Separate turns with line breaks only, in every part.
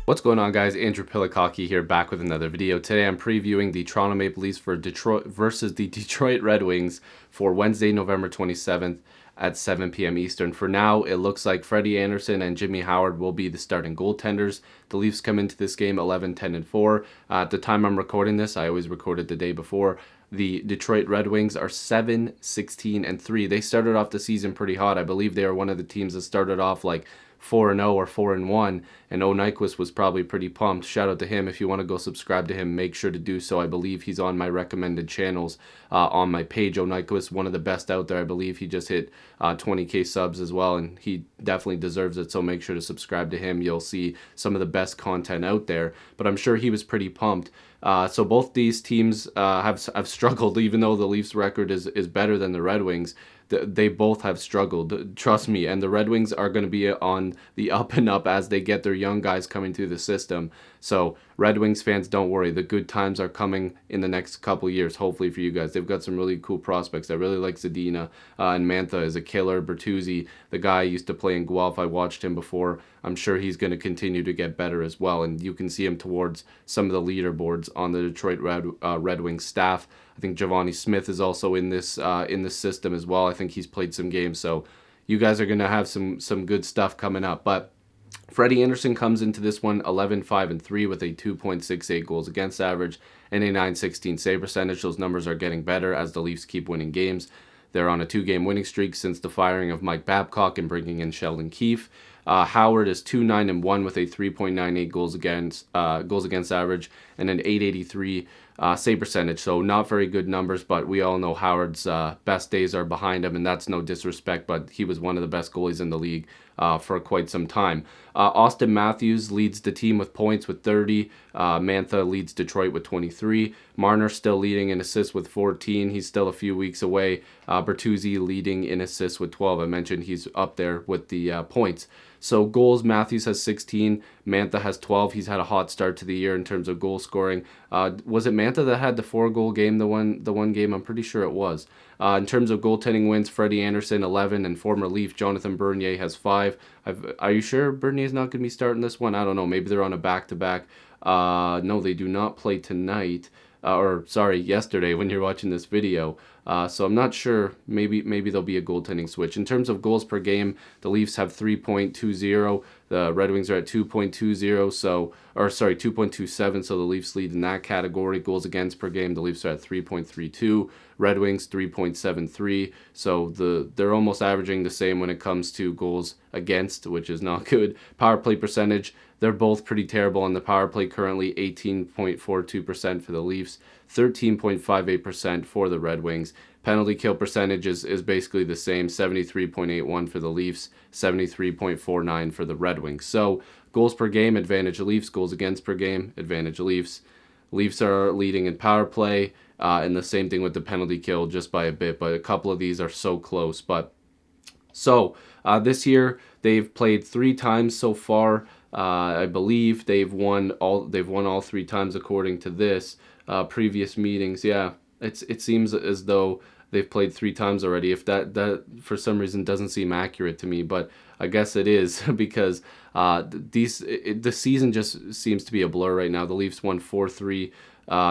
What's going on, guys? Andrew Piluk Hockey here, back with another video. Today I'm previewing the Toronto Maple Leafs for Detroit versus the Detroit Red Wings for Wednesday, November 27th at 7 p.m. Eastern. For now, it looks like Freddie Andersen and Jimmy Howard will be the starting goaltenders. The Leafs come into this game 11-10-4. At the time I'm recording this, I always record it the day before. The Detroit Red Wings are 7-16-3. They started off the season pretty hot. I believe they are one of the teams that started off like 4-0 or 4-1, and Nyquist was probably pretty pumped. Shout out to him. If you want to go subscribe to him, make sure to do so. I believe he's on my recommended channels on my page. Nyquist, one of the best out there. I believe he just hit 20k subs as well, and he definitely deserves it, so make sure to subscribe to him. You'll see some of the best content out there, but I'm sure he was pretty pumped. So both these teams have struggled, even though the Leafs record is better than the Red Wings. They both have struggled, trust me, and the Red Wings are going to be on the up and up as they get their young guys coming through the system. So Red Wings fans, don't worry. The good times are coming in the next couple years, hopefully for you guys. They've got some really cool prospects. I really like Zadina, and Mantha is a killer. Bertuzzi, the guy I used to play in Guelph, I watched him before. I'm sure he's going to continue to get better as well, and you can see him towards some of the leaderboards on the Detroit Red Wings staff. I think Giovanni Smith is also in this system as well. I think he's played some games, so you guys are going to have some good stuff coming up. But Freddie Andersen comes into this one 11-5-3 with a 2.68 goals against average and a .916 save percentage. Those numbers are getting better as the Leafs keep winning games. They're on a 2-game winning streak since the firing of Mike Babcock and bringing in Sheldon Keefe. Howard is 2-9-1 with a 3.98 goals against average and an .883 save percentage. So not very good numbers, but we all know Howard's best days are behind him, and that's no disrespect, but he was one of the best goalies in the league for quite some time. Austin Matthews leads the team with points with 30. Mantha leads Detroit with 23. Marner still leading in assists with 14. He's still a few weeks away. Bertuzzi leading in assists with 12. I mentioned he's up there with the points. So goals, Matthews has 16. Mantha has 12. He's had a hot start to the year in terms of goal scoring. Was it Mantha that had the 4-goal game, the one game? I'm pretty sure it was. In terms of goaltending wins, Freddie Andersen 11, and former Leaf Jonathan Bernier has 5. Are you sure Bernier's not going to be starting this one? I don't know. Maybe they're on a back-to-back. No, they do not play tonight. Yesterday when you're watching this video. So I'm not sure. Maybe there'll be a goaltending switch. In terms of goals per game, the Leafs have 3.20. The Red Wings are at 2.20. 2.27. So the Leafs lead in that category. Goals against per game, the Leafs are at 3.32. Red Wings 3.73. So they're almost averaging the same when it comes to goals against, which is not good. Power play percentage, they're both pretty terrible on the power play currently. 18.42% for the Leafs, 13.58% for the Red Wings. Penalty kill percentage is basically the same, 73.81 for the Leafs, 73.49 for the Red Wings. So goals per game, advantage Leafs. Goals against per game, advantage Leafs. Leafs are leading in power play, and the same thing with the penalty kill, just by a bit, but a couple of these are so close. But so this year they've played 3 times so far. I believe they've won all 3 times according to this previous meetings. Yeah, it seems as though they've played 3 times already. If that for some reason doesn't seem accurate to me, but I guess it is because the season just seems to be a blur right now. The Leafs won 4-3,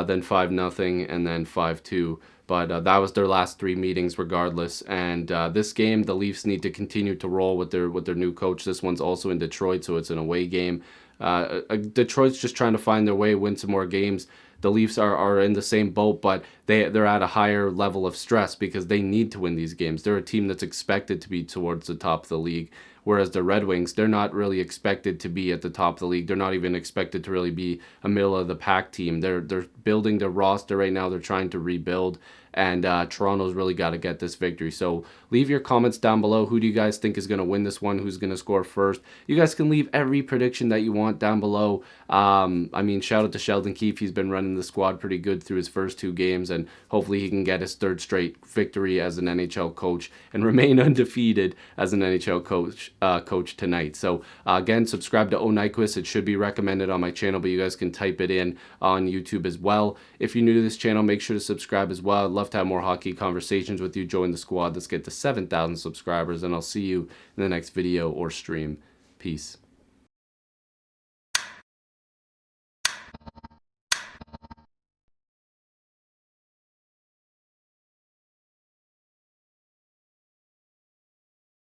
then 5-0, and then 5-2. But that was their last 3 meetings regardless. And this game, the Leafs need to continue to roll with their new coach. This one's also in Detroit, so it's an away game. Detroit's just trying to find their way, win some more games. The Leafs are in the same boat, but they're at a higher level of stress because they need to win these games. They're a team that's expected to be towards the top of the league, whereas the Red Wings, they're not really expected to be at the top of the league. They're not even expected to really be a middle-of-the-pack team. They're building their roster right now. They're trying to rebuild, and Toronto's really got to get this victory. So leave your comments down below. Who do you guys think is going to win this one? Who's going to score first? You guys can leave every prediction that you want down below. I mean, shout out to Sheldon Keefe. He's been running the squad pretty good through his first 2 games, and hopefully he can get his 3rd straight victory as an NHL coach and remain undefeated as an NHL coach tonight. So again, subscribe to Nyquist. It should be recommended on my channel, but you guys can type it in on YouTube as well. If you're new to this channel, make sure to subscribe as well. I'd love to have more hockey conversations with you. Join the squad. Let's get to 7,000 subscribers, and I'll see you in the next video or stream. Peace.